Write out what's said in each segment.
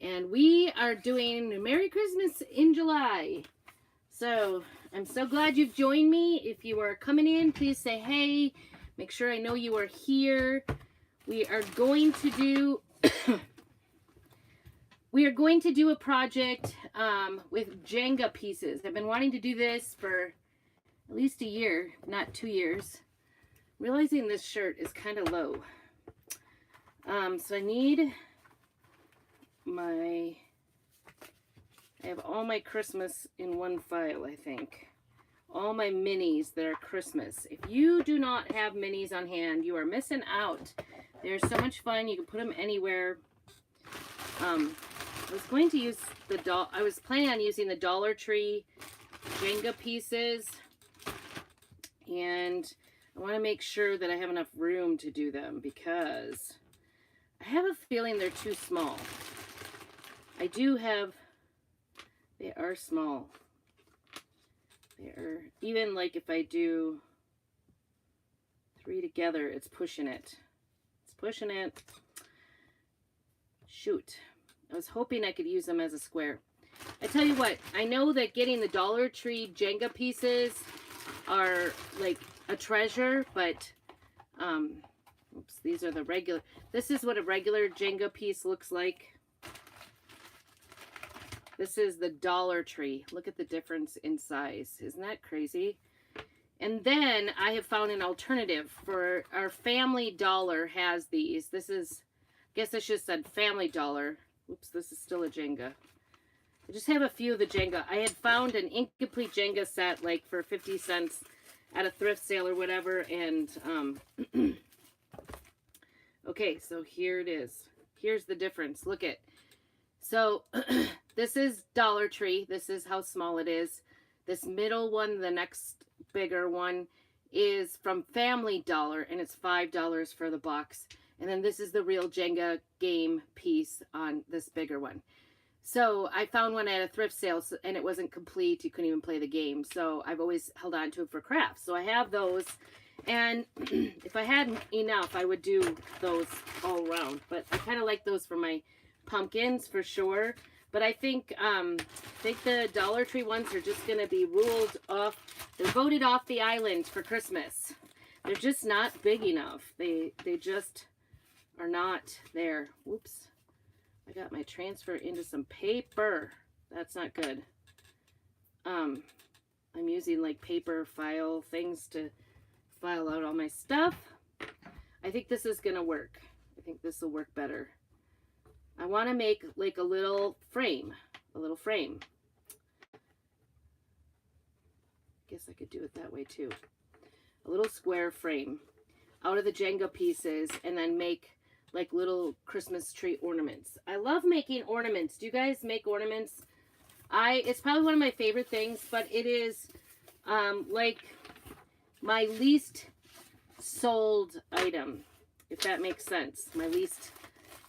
And we are doing Merry Christmas in July. So I'm so glad you've joined me. If you are coming in, please say hey. Make sure I know you are here. We are going to do a project with Jenga pieces. I've been wanting to do this for at least a year, not 2 years. Realizing this shirt is kind of low. So I need I have all my Christmas in one file, I think. All my minis that are Christmas. If you do not have minis on hand, you are missing out. They're so much fun. You can put them anywhere. I was going to use I was planning on using the Dollar Tree Jenga pieces. And I want to make sure that I have enough room to do them because I have a feeling they're too small. They are small. They are, even like if I do 3 together, it's pushing it. It's pushing it. Shoot. I was hoping I could use them as a square. I tell you what, I know that getting the Dollar Tree Jenga pieces are like a treasure, but oops, these are the regular. This is what a regular Jenga piece looks like. This is the Dollar Tree. Look at the difference in size. Isn't that crazy? And then I have found an alternative for our Family Dollar has these. This is, I guess I should have said Family Dollar. Oops, this is still a Jenga. I just have a few of the Jenga. I had found an incomplete Jenga set like for 50 cents at a thrift sale or whatever. And, okay, so here it is. Here's the difference. Look at. So this is Dollar Tree. This is how small it is. This middle one, the next bigger one, is from Family Dollar, and it's $5 for the box. And then this is the real Jenga game piece on this bigger one. So I found one at a thrift sale, and it wasn't complete. You couldn't even play the game. So I've always held on to it for crafts. So I have those. And if I had enough, I would do those all around. But I kind of like those for my pumpkins for sure. But I think the Dollar Tree ones are just going to be ruled off. They're voted off the island for Christmas. They're just not big enough. They just are not there. Whoops. I got my transfer into some paper. That's not good. I'm using like paper file things to file out all my stuff. I think this is going to work. I think this will work better. I want to make like a little frame. Guess I could do it that way too. A little square frame out of the Jenga pieces and then make like little Christmas tree ornaments. I love making ornaments. Do you guys make ornaments? It's probably one of my favorite things, but it is like my least sold item, if that makes sense. My least.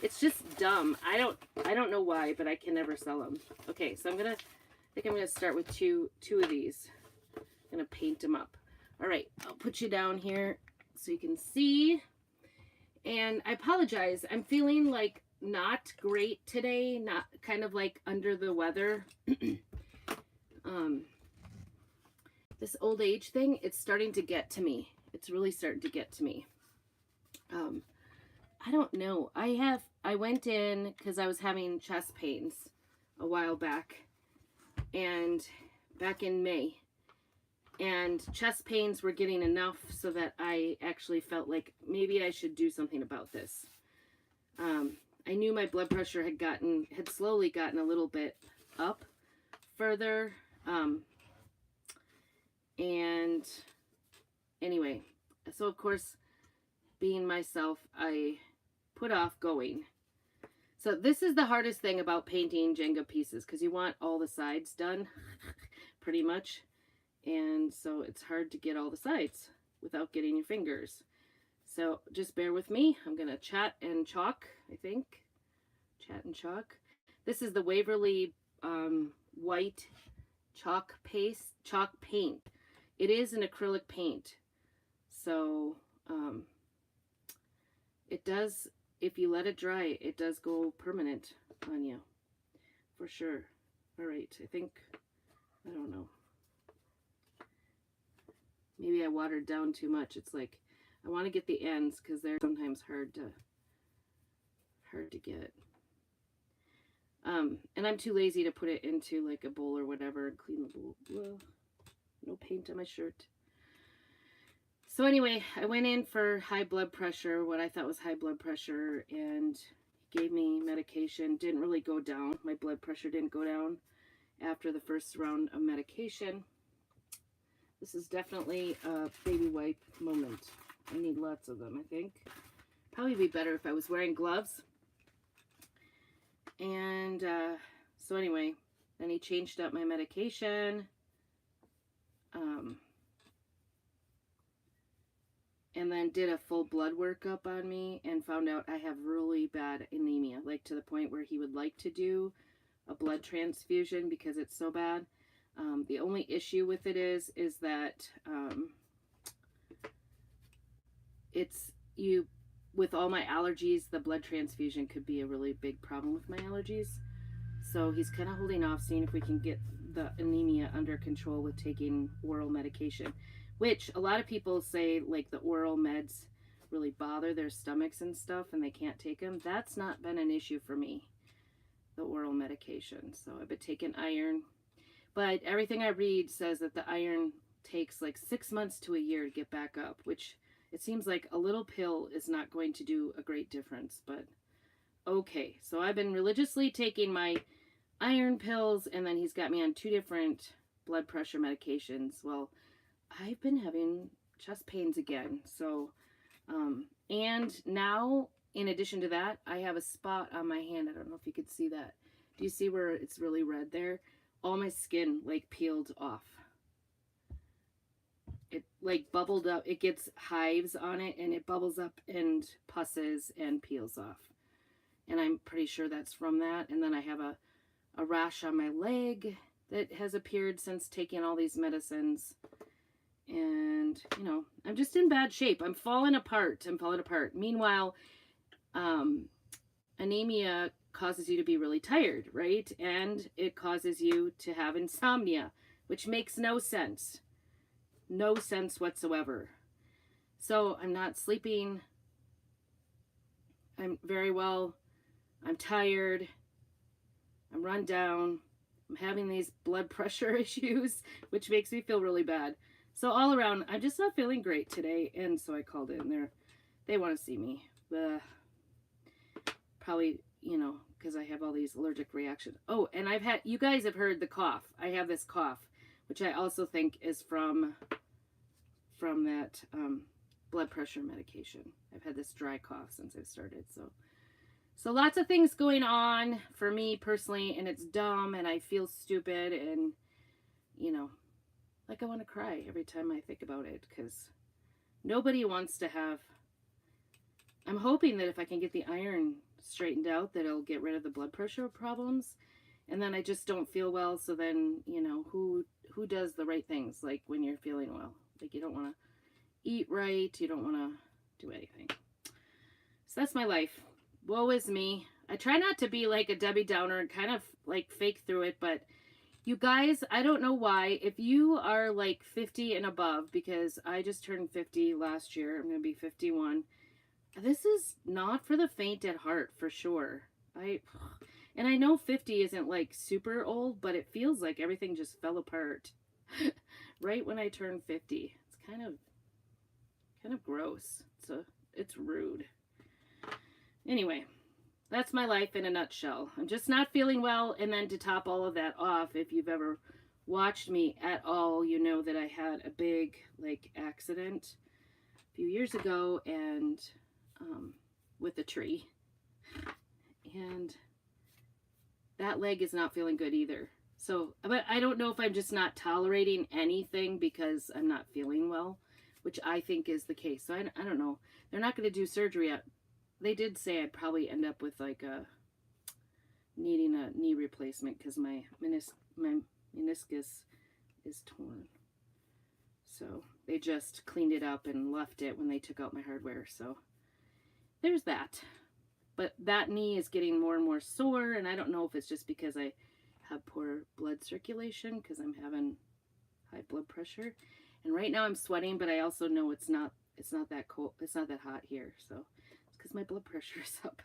It's just dumb. I don't know why, but I can never sell them. Okay, so I think I'm gonna start with two of these. I'm gonna paint them up. All right, I'll put you down here so you can see. And I apologize. I'm feeling like not great today. Not kind of like under the weather. This old age thing, it's starting to get to me. It's really starting to get to me. I don't know. I went in because I was having chest pains a while back in May. And chest pains were getting enough so that I actually felt like maybe I should do something about this. I knew my blood pressure had slowly gotten a little bit up further. And anyway, so of course, being myself, I put off going. So this is the hardest thing about painting Jenga pieces because you want all the sides done pretty much. And so it's hard to get all the sides without getting your fingers. So just bear with me. I'm going to chat and chalk, I think. Chat and chalk. This is the Waverly white chalk paint. It is an acrylic paint. So it does, if you let it dry, it does go permanent on you. for sure. All right, I think, I don't know. Maybe I watered down too much. It's like, I want to get the ends because they're sometimes hard to get. And I'm too lazy to put it into like a bowl or whatever and clean the bowl. Well, no paint on my shirt. So anyway, I went in for high blood pressure, what I thought was high blood pressure, and he gave me medication. Didn't really go down. My blood pressure didn't go down after the first round of medication. This is definitely a baby wipe moment. I need lots of them, I think. Probably be better if I was wearing gloves. And so anyway, then he changed up my medication. And then did a full blood workup on me and found out I have really bad anemia, like to the point where he would like to do a blood transfusion because it's so bad. The only issue with it is that with all my allergies, the blood transfusion could be a really big problem with my allergies. So he's kind of holding off, seeing if we can get the anemia under control with taking oral medication, which a lot of people say like the oral meds really bother their stomachs and stuff and they can't take them. That's not been an issue for me, the oral medication. So I've been taking iron, but everything I read says that the iron takes like 6 months to a year to get back up, which it seems like a little pill is not going to do a great difference, but okay. So I've been religiously taking my iron pills, and then he's got me on 2 different blood pressure medications. Well, I've been having chest pains again. So, and now, in addition to that, I have a spot on my hand. I don't know if you could see that. Do you see where it's really red there? All my skin, like, peeled off. It, like, bubbled up. It gets hives on it, and it bubbles up and pusses and peels off. And I'm pretty sure that's from that. And then I have a rash on my leg that has appeared since taking all these medicines. And, you know, I'm just in bad shape. I'm falling apart. Meanwhile, anemia causes you to be really tired, right? And it causes you to have insomnia, which makes no sense. No sense whatsoever. So I'm not sleeping. I'm very well. I'm tired. I'm run down. I'm having these blood pressure issues, which makes me feel really bad. So all around, I'm just not feeling great today. And so I called in there. They want to see me. Probably, you know, because I have all these allergic reactions. Oh, and you guys have heard the cough. I have this cough, which I also think is from that blood pressure medication. I've had this dry cough since I started. So lots of things going on for me personally, and it's dumb, and I feel stupid, and, you know, like I want to cry every time I think about it, because nobody wants to have... I'm hoping that if I can get the iron straightened out, that it'll get rid of the blood pressure problems, and then I just don't feel well, so then, you know, who does the right things, like, when you're feeling well? Like, you don't want to eat right, you don't want to do anything. So that's my life. Woe is me. I try not to be like a Debbie Downer and kind of like fake through it, but you guys, I don't know why. If you are like 50 and above, because I just turned 50 last year, I'm going to be 51. This is not for the faint at heart, for sure. And I know 50 isn't like super old, but it feels like everything just fell apart right when I turned 50. It's kind of gross. It's rude. Anyway, that's my life in a nutshell. I'm just not feeling well, and then to top all of that off, if you've ever watched me at all, you know that I had a big, like, accident a few years ago, and with a tree. And that leg is not feeling good either. So, but I don't know if I'm just not tolerating anything because I'm not feeling well, which I think is the case. So I don't know. They're not going to do surgery yet. They did say I'd probably end up with like needing a knee replacement because my meniscus is torn. So they just cleaned it up and left it when they took out my hardware. So there's that. But that knee is getting more and more sore, and I don't know if it's just because I have poor blood circulation because I'm having high blood pressure. And right now I'm sweating, but I also know it's not that cold. It's not that hot here. So it's because my blood pressure is up.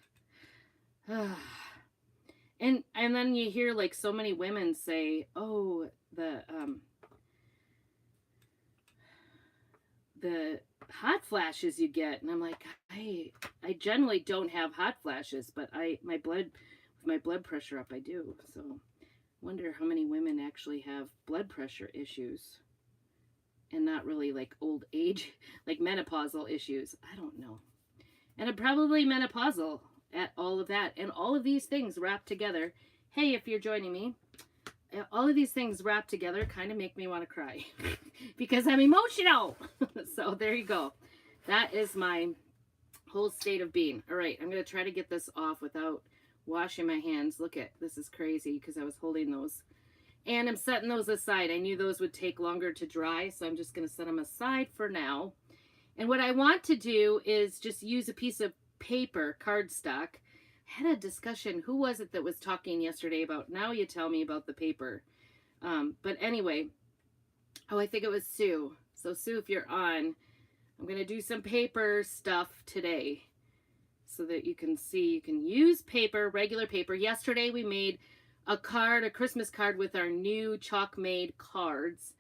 and then you hear like so many women say, "Oh, the hot flashes you get," and I'm like, I generally don't have hot flashes, but my blood pressure up, I do. So wonder how many women actually have blood pressure issues and not really like old age, like menopausal issues. I don't know. And I'm probably menopausal at all of that. And all of these things wrapped together. Hey, if you're joining me, all of these things wrapped together kind of make me want to cry because I'm emotional. So there you go. That is my whole state of being. All right, I'm going to try to get this off without washing my hands. Look at this is crazy because I was holding those. And I'm setting those aside. I knew those would take longer to dry, so I'm just going to set them aside for now. And what I want to do is just use a piece of paper, cardstock. I had a discussion. Who was it that was talking yesterday about, now you tell me about the paper. But anyway, I think it was Sue. So Sue, if you're on, I'm going to do some paper stuff today so that you can see, you can use paper, regular paper. Yesterday we made a Christmas card with our new chalk made cards.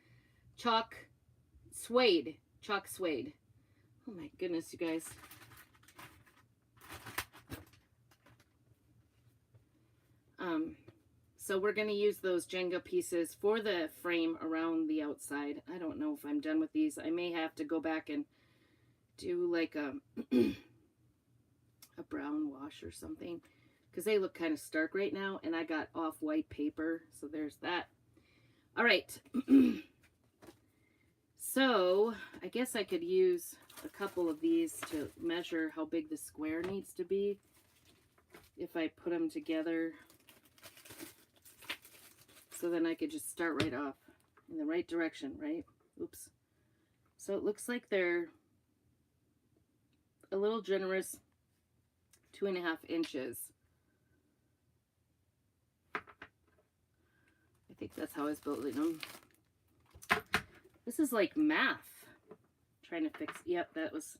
Chalk suede. Oh my goodness, you guys. So we're going to use those Jenga pieces for the frame around the outside. I don't know if I'm done with these. I may have to go back and do like a brown wash or something because they look kind of stark right now, and I got off-white paper, so there's that. All right. So I guess I could use a couple of these to measure how big the square needs to be if I put them together. So then I could just start right off in the right direction, right? Oops. So it looks like they're a little generous, 2.5 inches. I think that's how I was building them. This is like math. Trying to fix, yep, that was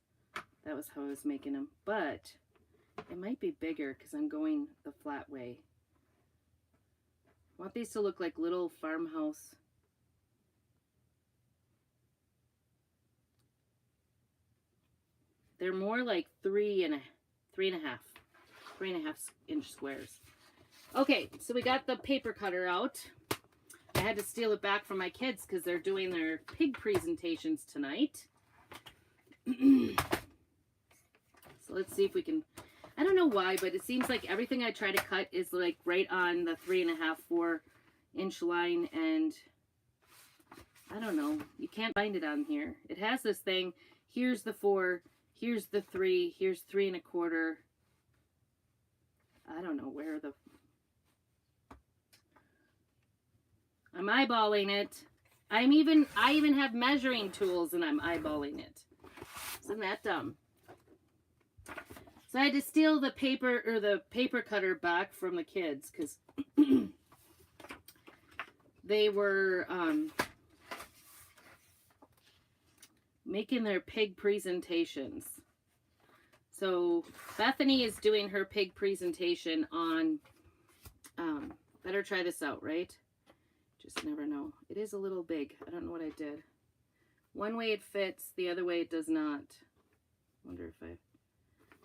how I was making them. But it might be bigger because I'm going the flat way. I want these to look like little farmhouse. They're more like 3.5 inch squares. Okay, so we got the paper cutter out. I had to steal it back from my kids because they're doing their pig presentations tonight. So let's see if we can, I don't know why, but it seems like everything I try to cut is like right on the 3.5, 4 inch line, and I don't know, you can't find it on here. It has this thing, here's the 4, here's the 3, here's 3.25. I don't know where the, I'm eyeballing it. I even have measuring tools and I'm eyeballing it. Isn't that dumb? So I had to steal the paper cutter back from the kids because they were making their pig presentations. So Bethany is doing her pig presentation on, better try this out, right? Just never know. It is a little big. I don't know what I did. One way it fits, the other way it does not. Wonder if I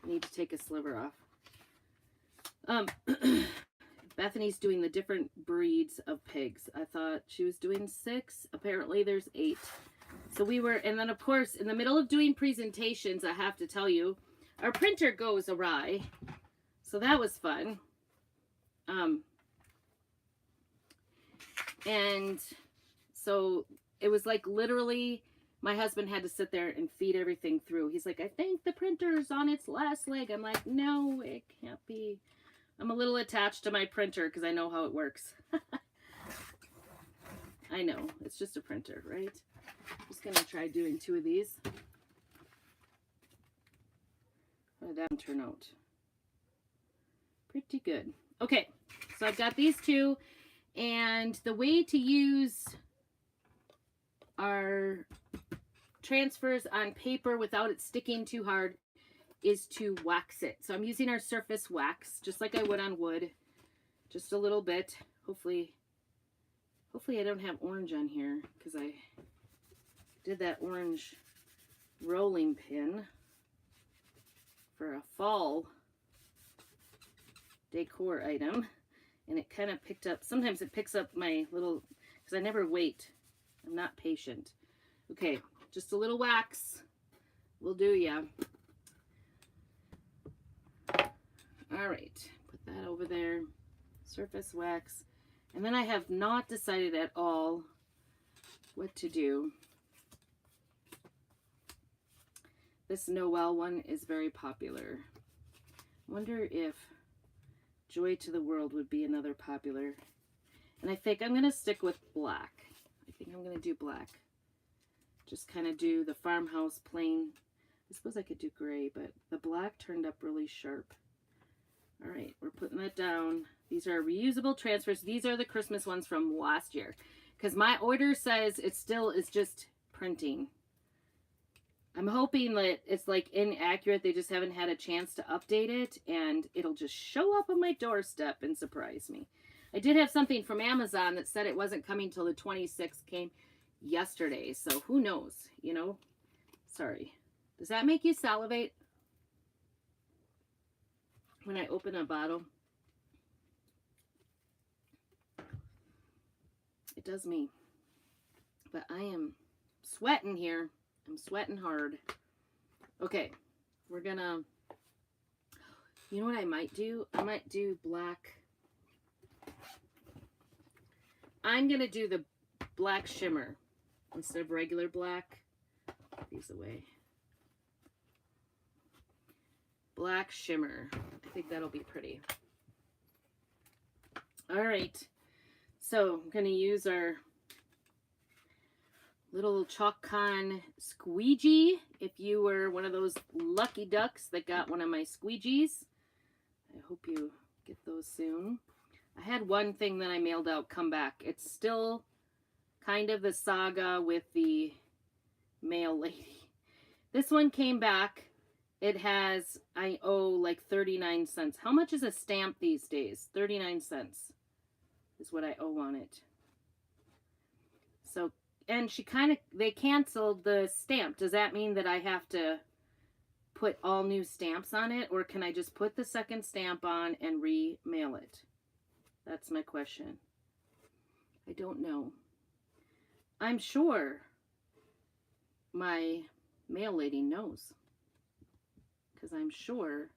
need to take a sliver off. Bethany's doing the different breeds of pigs. I thought she was doing 6. Apparently there's 8. So we were, and then of course, in the middle of doing presentations, I have to tell you, our printer goes awry. So that was fun. And so it was like literally my husband had to sit there and feed everything through. He's like, I think the printer's on its last leg. I'm like, no, it can't be. I'm a little attached to my printer because I know how it works. I know, it's just a printer, right? I'm just going to try doing 2 of these. How did that turn out? Pretty good. Okay, so I've got these two, and the way to use our transfers on paper without it sticking too hard is to wax it. So I'm using our surface wax, just like I would on wood, just a little bit. Hopefully I don't have orange on here because I did that orange rolling pin for a fall decor item, and it kind of picked up, sometimes it picks up my little, because I never wait. I'm not patient. Okay, just a little wax will do ya. All right, put that over there. Surface wax. And then I have not decided at all what to do. This Noel one is very popular. Wonder if Joy to the World would be another popular. And I think I'm going to stick with black. I think I'm going to do black. Just kind of do the farmhouse plain. I suppose I could do gray, but the black turned up really sharp. All right, we're putting that down. These are reusable transfers. These are the Christmas ones from last year, because my order says it still is just printing. I'm hoping that it's like inaccurate. They just haven't had a chance to update it, and it'll just show up on my doorstep and surprise me. I did have something from Amazon that said it wasn't coming till the 26th, came yesterday, so who knows, you know? Sorry. Does that make you salivate when I open a bottle? It does me. But I am sweating here. I'm sweating hard. Okay, we're gonna, you know what I might do? I might do black. I'm gonna do the black shimmer instead of regular black. Put these away. Black shimmer. I think that'll be pretty. All right, so I'm gonna use our little chalk con squeegee. If you were one of those lucky ducks that got one of my squeegees, I hope you get those soon. I had one thing that I mailed out come back. It's still kind of the saga with the mail lady. This one came back. It has, I owe like 39 cents. How much is a stamp these days? 39 cents is what I owe on it. So, and she kind of, they canceled the stamp. Does that mean that I have to put all new stamps on it? Or can I just put the second stamp on and re-mail it? That's my question. I don't know. I'm sure my mail lady knows, because I'm sure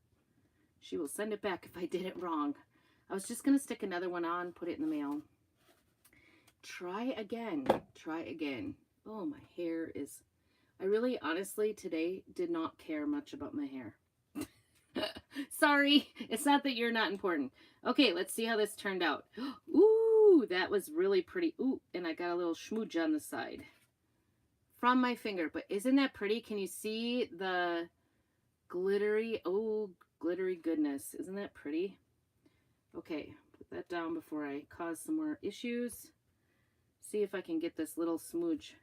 she will send it back if I did it wrong. I was just going to stick another one on, put it in the mail. Try again. Try again. Oh, my hair is... I really, honestly, today did not care much about my hair. Sorry. It's not that you're not important. Okay, let's see how this turned out. Ooh, that was really pretty. Ooh, and I got a little schmooge on the side from my finger. But isn't that pretty? Can you see the glittery? Oh, glittery goodness. Isn't that pretty? Okay, put that down before I cause some more issues. See if I can get this little smooge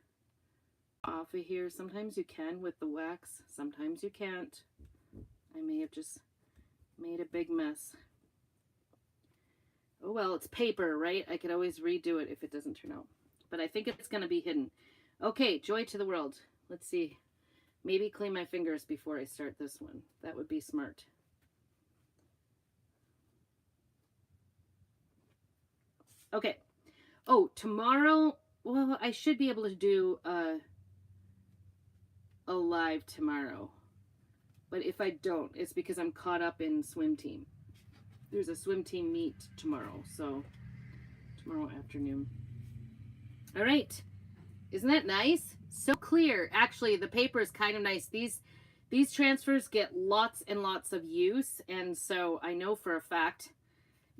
off of here. Sometimes you can with the wax. Sometimes you can't. I may have just made a big mess. Oh well, it's paper, right? I could always redo it if it doesn't turn out. But I think it's going to be hidden. Okay, Joy to the World. Let's see. Maybe clean my fingers before I start this one. That would be smart. Okay. Oh, tomorrow, well, I should be able to do a live tomorrow. But if I don't, it's because I'm caught up in swim team. There's a swim team meet tomorrow, so tomorrow afternoon. All right. Isn't that nice? So clear. Actually, the paper is kind of nice. These transfers get lots and lots of use, and so I know for a fact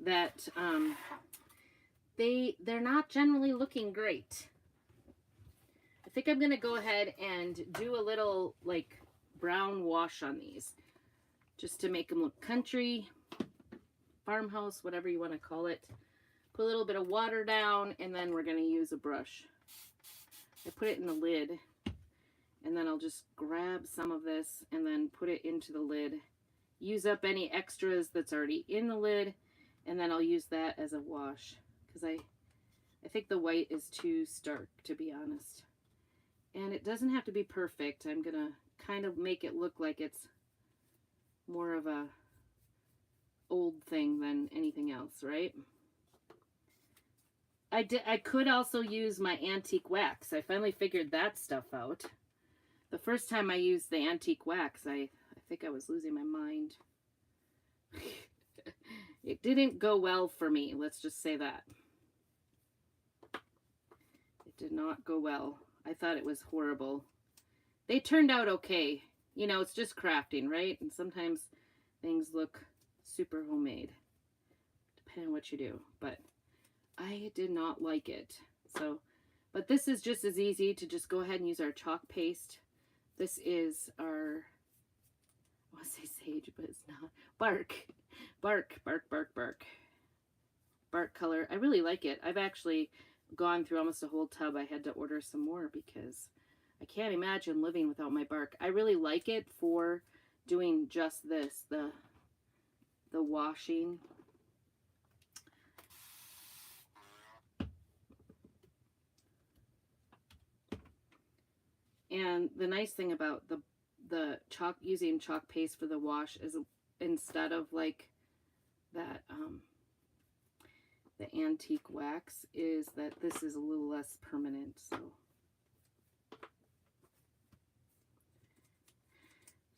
that they're not generally looking great. I think I'm going to go ahead and do a little like brown wash on these just to make them look country. farmhouse, whatever you want to call it. Put a little bit of water down, and then we're going to use a brush. I put it in the lid, and then I'll just grab some of this and then put it into the lid. Use up any extras that's already in the lid, and then I'll use that as a wash, because I think the white is too stark, to be honest. And it doesn't have to be perfect. I'm going to kind of make it look like it's more of a old thing than anything else, right? I could also use my antique wax. I finally figured that stuff out. The first time I used the antique wax, I think I was losing my mind. It didn't go well for me, let's just say that. It did not go well. I thought it was horrible. They turned out okay. You know, it's just crafting, right? And sometimes things look super homemade, depending on what you do. But I did not like it. So, but this is just as easy to just go ahead and use our chalk paste. This is our, I want to say sage, but it's not. Bark. Bark, bark, bark, bark. Bark color. I really like it. I've actually gone through almost a whole tub. I had to order some more because I can't imagine living without my bark. I really like it for doing just this, the washing. And the nice thing about the chalk, using chalk paste for the wash, is instead of like that the antique wax, is that this is a little less permanent.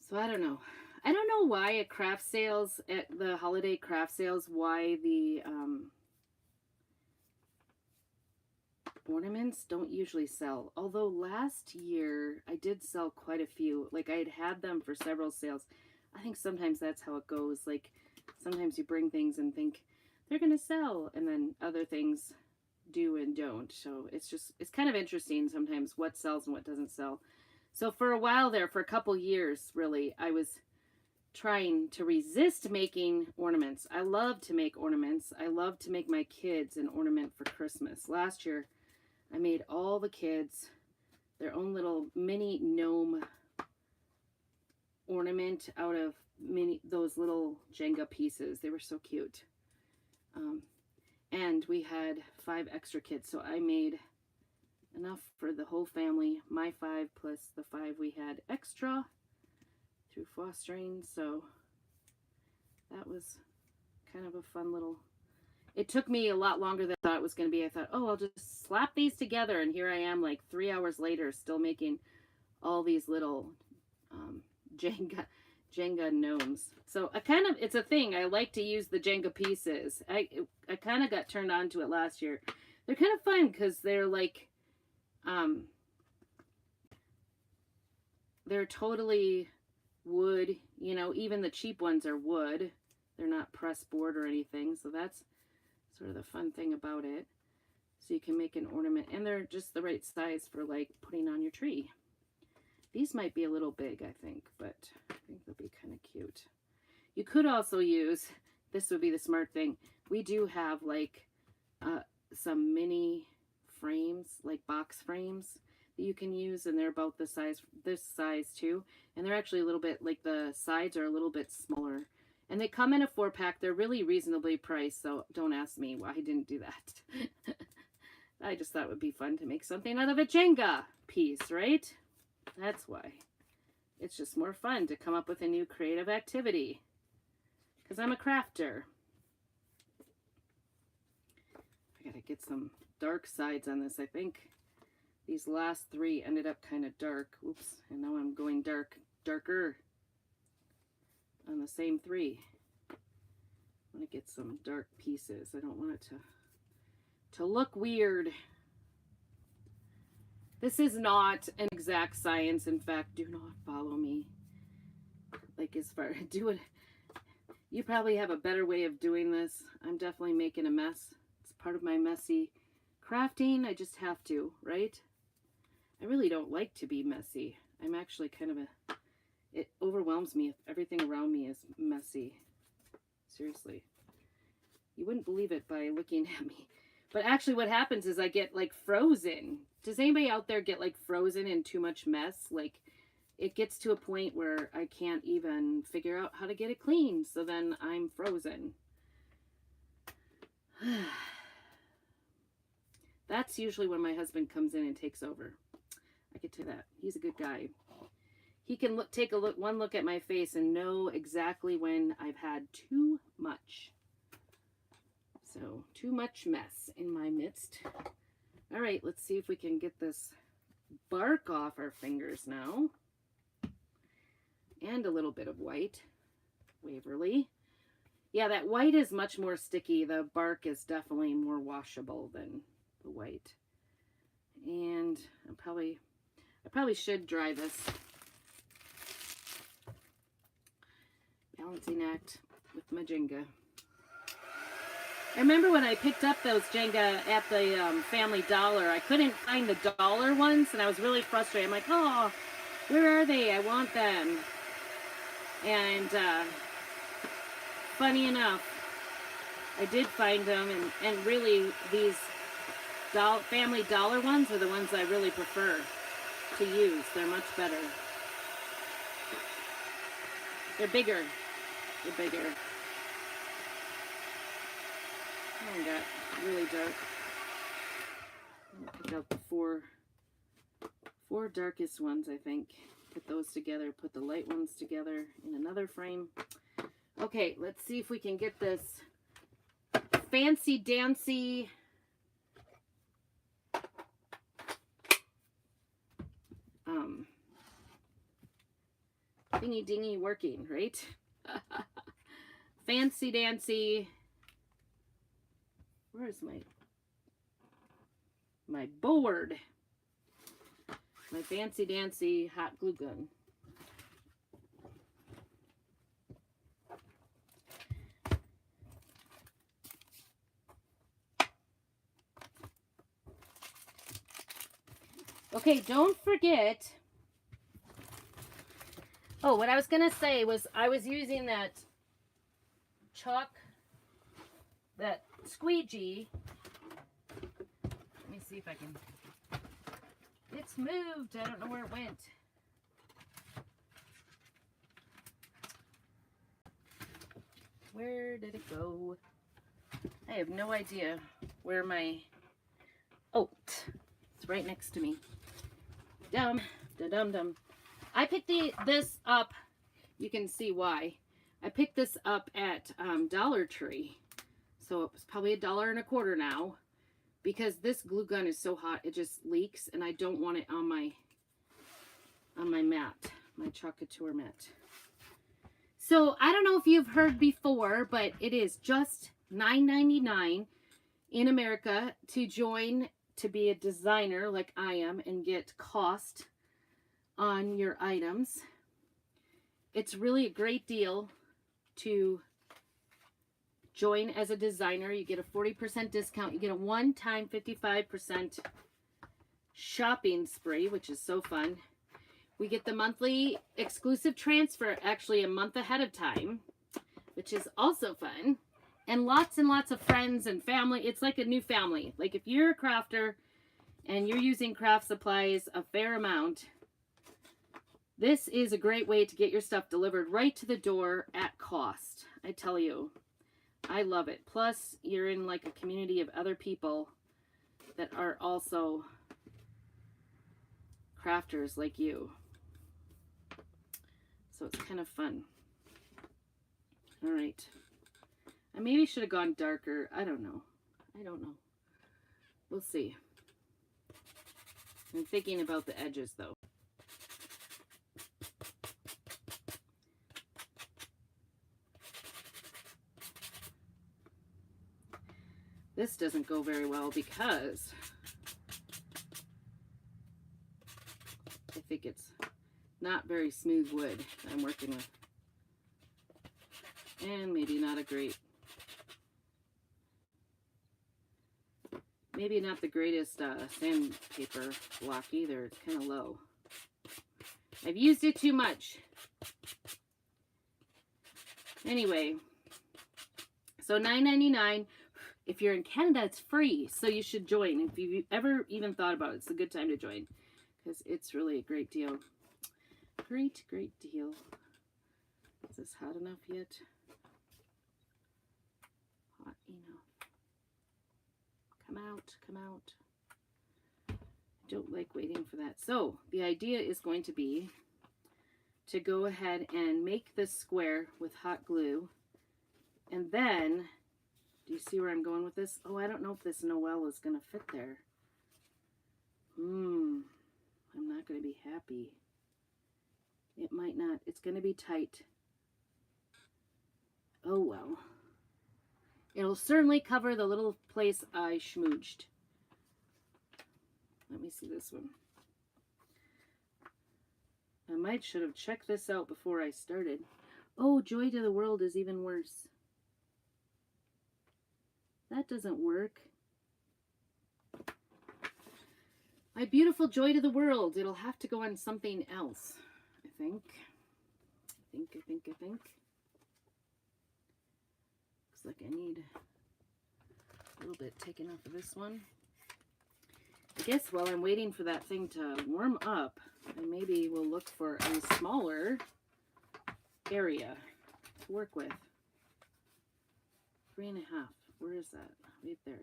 So I don't know. I don't know why at craft sales, at the holiday craft sales, why the ornaments don't usually sell. Although last year I did sell quite a few. Like, I had them for several sales. I think sometimes that's how it goes. Like, sometimes you bring things and think they're gonna sell, and then other things do and don't. So it's kind of interesting sometimes what sells and what doesn't sell. So for a while there, for a couple years really, I was trying to resist making ornaments. I love to make ornaments. I love to make my kids an ornament for Christmas. Last year I made all the kids their own little mini gnome ornament out of those little Jenga pieces. They were so cute. And we had 5 extra kids, so I made enough for the whole family, my 5 plus the 5 we had extra through fostering. So that was kind of a fun little, it took me a lot longer than I thought it was going to be. I thought, oh, I'll just slap these together, and here I am like 3 hours later still making all these little Jenga gnomes. So it's a thing. I like to use the Jenga pieces. I kind of got turned on to it last year. They're kind of fun because they're like, they're totally wood, you know, even the cheap ones are wood. They're not pressed board or anything. So that's sort of the fun thing about it. So you can make an ornament, and they're just the right size for like putting on your tree. These might be a little big, I think, but I think they'll be kind of cute. You could also use, this would be the smart thing. We do have like some mini frames, like box frames that you can use, and they're about this size too. And they're actually a little bit, like the sides are a little bit smaller. And they come in a 4-pack. They're really reasonably priced, so don't ask me why I didn't do that. I just thought it would be fun to make something out of a Jenga piece, right? That's why. It's just more fun to come up with a new creative activity. Because I'm a crafter. I gotta get some dark sides on this. I think these last 3 ended up kind of dark. Oops, and now I'm going darker on the same 3. I want to get some dark pieces. I don't want it to look weird. This is not an exact science. In fact, do not follow me. Like, as far do it, you probably have a better way of doing this. I'm definitely making a mess. It's part of my messy crafting. I just have to, right? I really don't like to be messy. I'm actually kind of it overwhelms me if everything around me is messy. Seriously. You wouldn't believe it by looking at me. But actually what happens is I get like frozen. Does anybody out there get like frozen in too much mess? Like it gets to a point where I can't even figure out how to get it clean. So then I'm frozen. That's usually when my husband comes in and takes over. I could tell that. He's a good guy. He can take one look at my face and know exactly when I've had too much. So, too much mess in my midst. All right, let's see if we can get this bark off our fingers now. And a little bit of white. Waverly. Yeah, that white is much more sticky. The bark is definitely more washable than the white. And I probably should dry this. Balancing act with my Jenga. I remember when I picked up those Jenga at the Family Dollar, I couldn't find the dollar ones, and I was really frustrated. I'm like, oh, where are they? I want them. And funny enough, I did find them, and really these Family Dollar ones are the ones I really prefer to use. They're much better. They're bigger. They're bigger. Oh, it got really dark. I'm gonna pick out the four darkest ones, I think. Put those together, put the light ones together in another frame. Okay, let's see if we can get this fancy dancy thingy dingy working, right? Fancy dancy. Where's my board? My fancy dancy hot glue gun. Okay, don't forget. Oh, what I was going to say was I was using that chalk, that squeegee. Let me see if I can. It's moved. I don't know where it went. Where did it go? I have no idea where my... Oh, it's right next to me. Dum, da-dum-dum. I picked this up. You can see why. I picked this up at Dollar Tree. So it was probably $1.25 now. Because this glue gun is so hot, it just leaks. And I don't want it on my mat. My Choc Couture mat. So I don't know if you've heard before, but it is just $9.99 in America to join to be a designer like I am and get cost on your items. It's really a great deal to join as a designer. You get a 40% discount. You get a one-time 55% shopping spree, which is so fun. We get the monthly exclusive transfer actually a month ahead of time, which is also fun. And lots of friends and family. It's like a new family. Like if you're a crafter and you're using craft supplies a fair amount, this is a great way to get your stuff delivered right to the door at cost. I tell you, I love it. Plus, you're in like a community of other people that are also crafters like you. So it's kind of fun. All right. I maybe should have gone darker. I don't know. We'll see. I'm thinking about the edges though. This doesn't go very well because I think it's not very smooth wood I'm working with. And maybe not a great, maybe not the greatest sandpaper block either. It's kind of low. I've used it too much. Anyway, So $9.99. If you're in Canada, it's free. So you should join. If you've ever even thought about it, it's a good time to join. Because it's really a great deal. Great, great deal. Is this hot enough yet? Hot enough. Come out, come out. I don't like waiting for that. So the idea is going to be to go ahead and make this square with hot glue. And then, do you see where I'm going with this? Oh, I don't know if this Noel is going to fit there. I'm not going to be happy. It might not. It's going to be tight. Oh, well. It'll certainly cover the little place I schmooged. Let me see this one. I might should have checked this out before I started. Oh, Joy to the World is even worse. That doesn't work. My beautiful Joy to the World. It'll have to go on something else, I think. I think. Looks like I need a little bit taken off of this one. I guess while I'm waiting for that thing to warm up, I maybe will look for a smaller area to work with. 3.5. Where is that? Right there.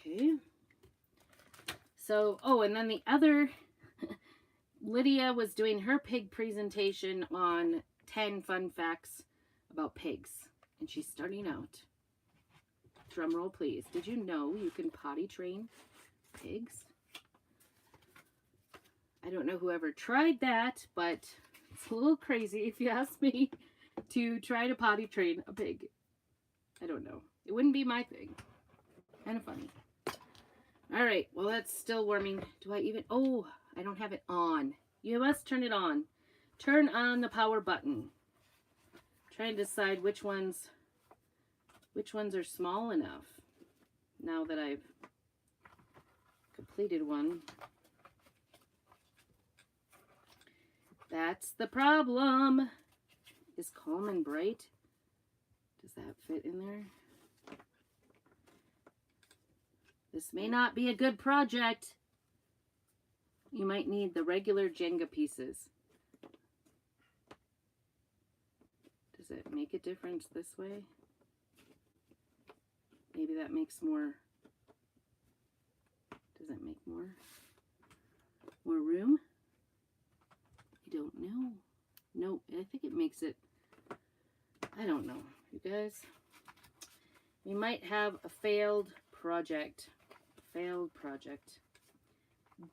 Okay. So, oh, and then the other, Lydia was doing her pig presentation on 10 fun facts about pigs. And she's starting out. Drum roll, please. Did you know you can potty train pigs? I don't know whoever tried that, but it's a little crazy, if you ask me, to try to potty train a pig. I don't know. It wouldn't be my thing. Kind of funny. All right. Well, that's still warming. Do I even... Oh, I don't have it on. You must turn it on. Turn on the power button. Try to decide which ones are small enough. Now that I've completed one. That's the problem. Is Calm and Bright. Does that fit in there? This may not be a good project. You might need the regular Jenga pieces. Does it make a difference this way? Maybe that makes more. Does that make more room? I don't know. No, I think it makes it. I don't know, you guys. We might have a failed project. Failed project.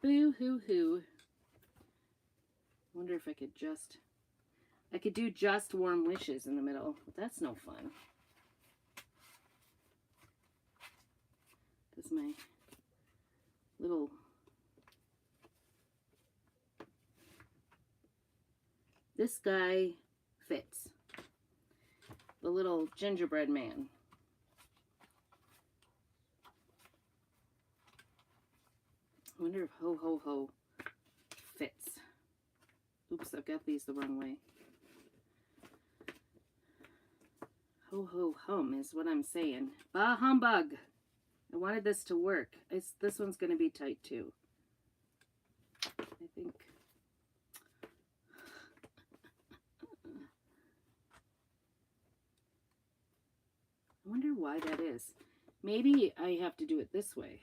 Boo-hoo-hoo. Wonder if I could just. I could do just warm wishes in the middle, but that's no fun. Does my little this guy fits. The little gingerbread man. I wonder if Ho Ho Ho fits. Oops, I've got these the wrong way. Ho Ho Hum is what I'm saying. Bah humbug. I wanted this to work. This one's going to be tight too. I think. I wonder why that is. Maybe I have to do it this way.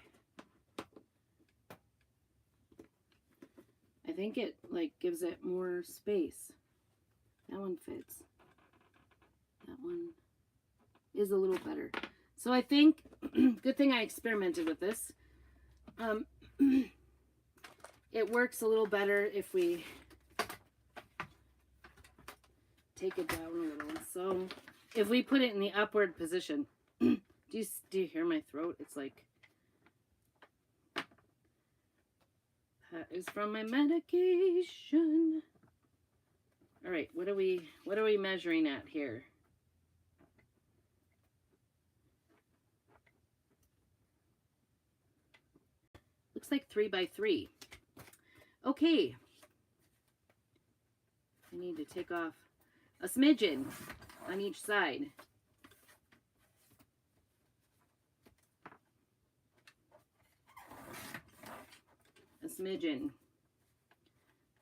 I think it like gives it more space. That one fits. That one is a little better. So I think, good thing I experimented with this. It works a little better if we take it down a little. So if we put it in the upward position, do you hear my throat? It's like, that is from my medication. All right, what are we measuring at here? Looks like 3 by 3. Okay. I need to take off. a smidgen on each side. A smidgen.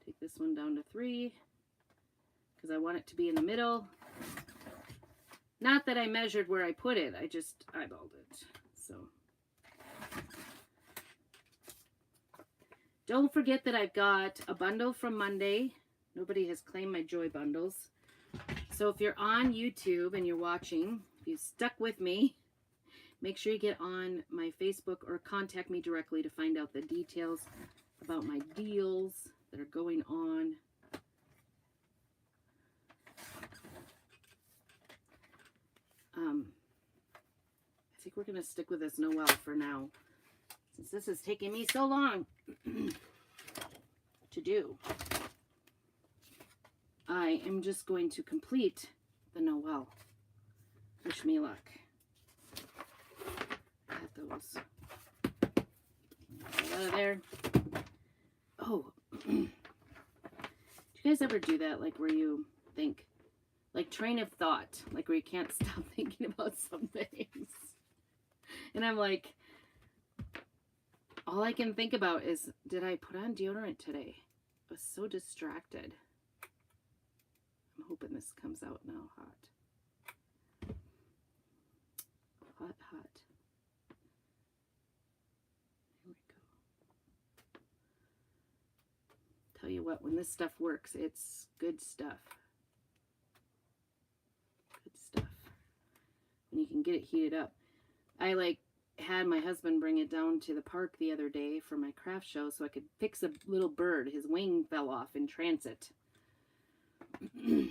Take this one down to 3 because I want it to be in the middle. Not that I measured where I put it, I just eyeballed it. So don't forget that I've got a bundle from Monday. Nobody has claimed my Joy bundles. So if you're on YouTube and you're watching, if you stuck with me, make sure you get on my Facebook or contact me directly to find out the details about my deals that are going on. I think we're going to stick with this Noel for now, since this is taking me so long to do. I am just going to complete the Noel. Wish me luck. Got those. Get out of there. Oh, do you guys ever do that? Like where you think, like train of thought, like where you can't stop thinking about some things. And I'm like, all I can think about is, did I put on deodorant today? I was so distracted. I'm hoping this comes out now hot. Hot, hot. Here we go. Tell you what, when this stuff works, it's good stuff. Good stuff. When you can get it heated up. I had my husband bring it down to the park the other day for my craft show so I could fix a little bird. His wing fell off in transit. And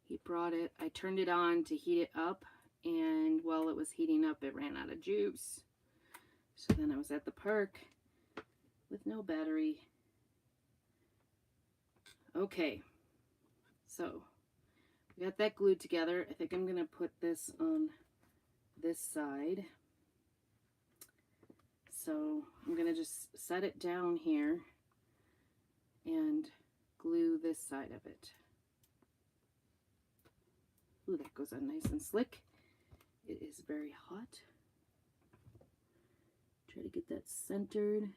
he brought it. I turned it on to heat it up, and while it was heating up, it ran out of juice. So then I was at the park with no battery. Okay, so we got that glued together. I think I'm going to put this on this side. So I'm going to just set it down here and glue this side of it. Ooh, that goes on nice and slick. It is very hot. Try to get that centered.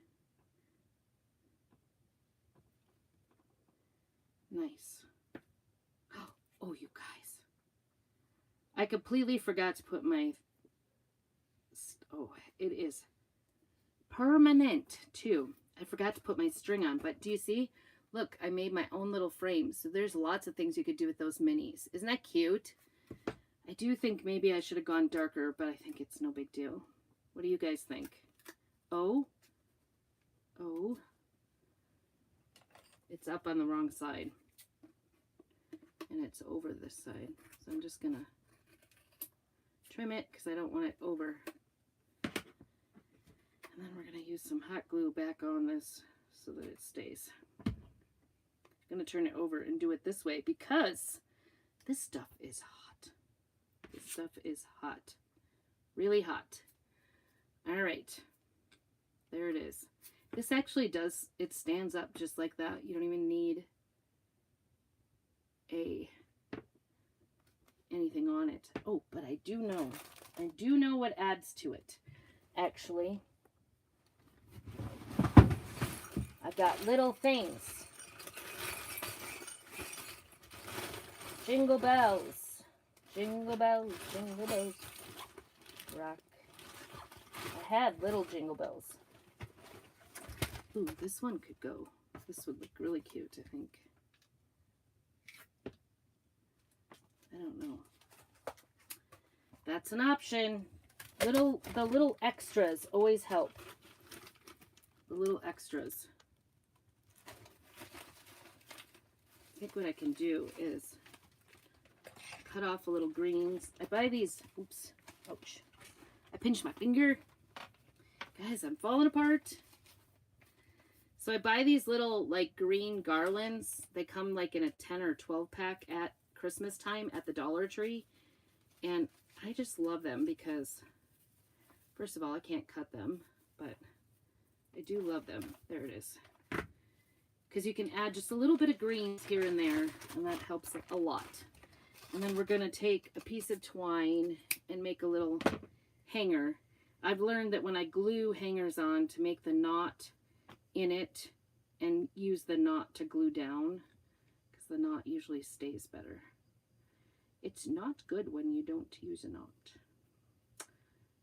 Nice. Oh, you guys. I completely forgot to put my... Oh, it is permanent, too. I forgot to put my string on, but do you see? Look, I made my own little frame, so there's lots of things you could do with those minis. Isn't that cute? I do think maybe I should have gone darker, but I think it's no big deal. What do you guys think? Oh. Oh. It's up on the wrong side. And it's over this side. So I'm just going to trim it because I don't want it over. And then we're going to use some hot glue back on this so that it stays. I'm going to turn it over and do it this way because this stuff is hot. This stuff is hot. Really hot. All right. There it is. This actually does, it stands up just like that. You don't even need anything on it. Oh, but I do know what adds to it. Actually, I've got little things. Jingle bells. Jingle bells, jingle bells. Rock. I had little jingle bells. Ooh, this one could go. This would look really cute, I think. I don't know. That's an option. The little extras always help. The little extras. I think what I can do is cut off a little greens. I buy these. Oops. Ouch. I pinched my finger. Guys, I'm falling apart. So I buy these little like green garlands. They come like in a 10 or 12 pack at Christmas time at the Dollar Tree. And I just love them because, first of all, I can't cut them, but I do love them. There it is. because you can add just a little bit of greens here and there, and that helps a lot. And then we're going to take a piece of twine and make a little hanger. I've learned that when I glue hangers on, to make the knot in it and use the knot to glue down, because the knot usually stays better. It's not good when you don't use a knot.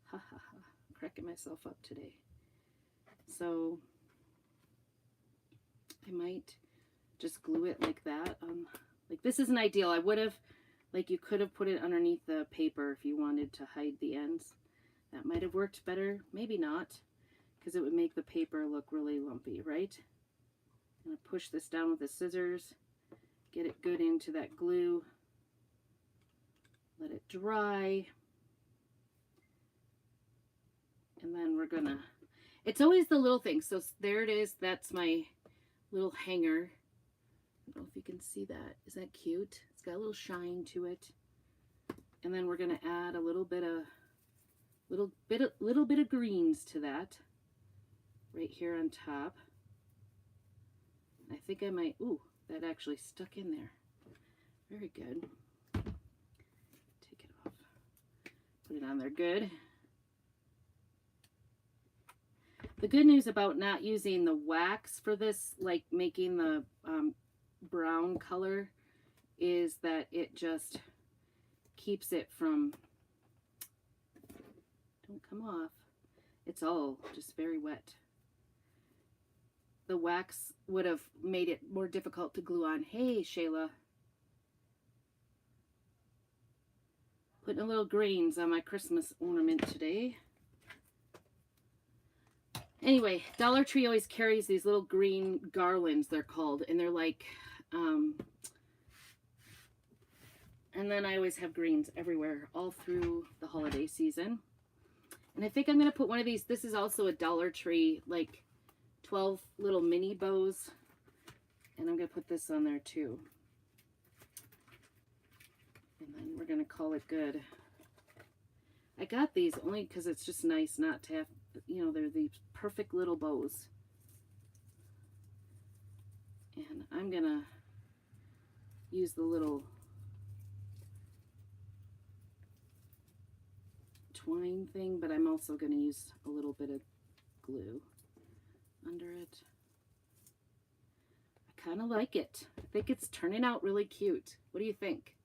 Ha ha ha. Cracking myself up today. So I might just glue it like that. Like this isn't ideal. I would have, like you could have put it underneath the paper if you wanted to hide the ends. That might have worked better. Maybe not, because it would make the paper look really lumpy, right? I'm going to push this down with the scissors, get it good into that glue, let it dry, and then we're gonna, it's always the little things. So there it is. That's my little hanger. I don't know if you can see that. Is that cute? It's got a little shine to it. And then we're gonna add a little bit of greens to that right here on top. I think I might, ooh, that actually stuck in there. Very good. Take it off. Put it on there good. The good news about not using the wax for this, like making the brown color, is that it just keeps it from, don't come off. It's all just very wet. The wax would have made it more difficult to glue on. Hey, Shayla. Putting a little greens on my Christmas ornament today. Anyway, Dollar Tree always carries these little green garlands, they're called, and they're like, and then I always have greens everywhere, all through the holiday season. And I think I'm going to put one of these, this is also a Dollar Tree, like 12 little mini bows, and I'm going to put this on there too. And then we're going to call it good. I got these only because it's just nice not to have, you know, they're these perfect little bows. And I'm going to use the little twine thing, but I'm also going to use a little bit of glue under it. I kind of like it. I think it's turning out really cute. What do you think?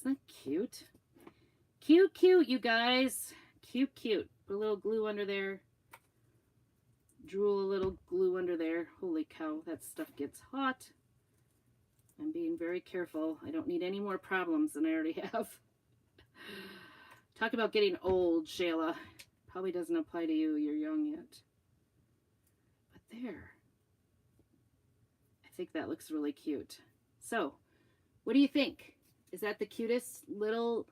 Isn't that cute? Cute, cute, you guys. Cute, cute. Put a little glue under there. Drool a little glue under there. Holy cow, that stuff gets hot. I'm being very careful. I don't need any more problems than I already have. Talk about getting old, Shayla. Probably doesn't apply to you. You're young yet. But there. I think that looks really cute. So, what do you think? Is that the cutest little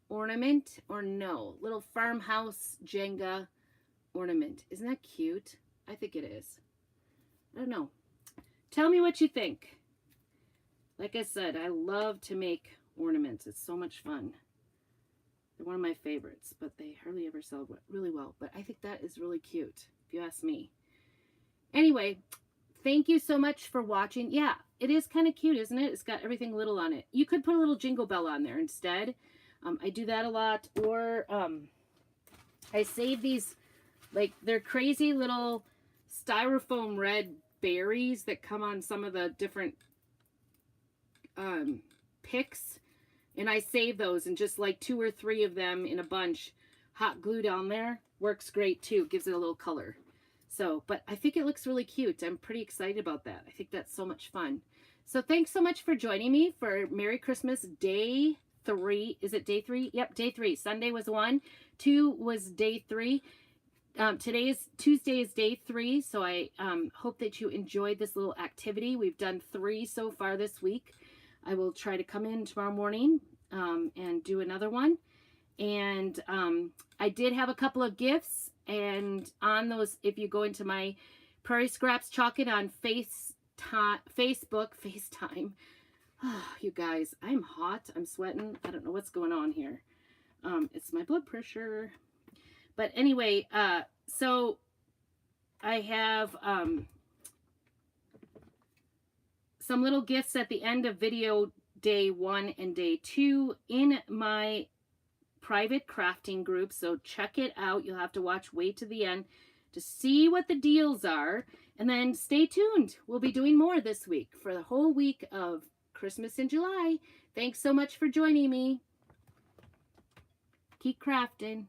ornament or no? Little farmhouse Jenga ornament. Isn't that cute? I think it is. I don't know. Tell me what you think. Like I said, I love to make ornaments. It's so much fun. They're one of my favorites, but they hardly ever sell really well. But I think that is really cute, if you ask me. Anyway, thank you so much for watching. Yeah, it is kind of cute, isn't it? It's got everything little on it. You could put a little jingle bell on there instead. I do that a lot. Or I save these, like, they're crazy little styrofoam red berries that come on some of the different picks. And I save those, and just like 2 or 3 of them in a bunch, hot glued on there. Works great too. Gives it a little color. So, but I think it looks really cute. I'm pretty excited about that. I think that's so much fun. So thanks so much for joining me for Merry Christmas Day 3. Is it day 3? Yep, day 3. Sunday was 1. 2 was day 3. Tuesday is day 3. So I hope that you enjoyed this little activity. We've done 3 so far this week. I will try to come in tomorrow morning and do another one. And I did have a couple of gifts. And on those, if you go into my Prairie Scraps Chalk It on Facebook, FaceTime. Oh, you guys, I'm hot. I'm sweating. I don't know what's going on here. It's my blood pressure. But anyway, so I have some little gifts at the end of video day 1 and day 2 in my private crafting group. So check it out. You'll have to wait to the end to see what the deals are. And then stay tuned. We'll be doing more this week for the whole week of Christmas in July. Thanks so much for joining me. Keep crafting.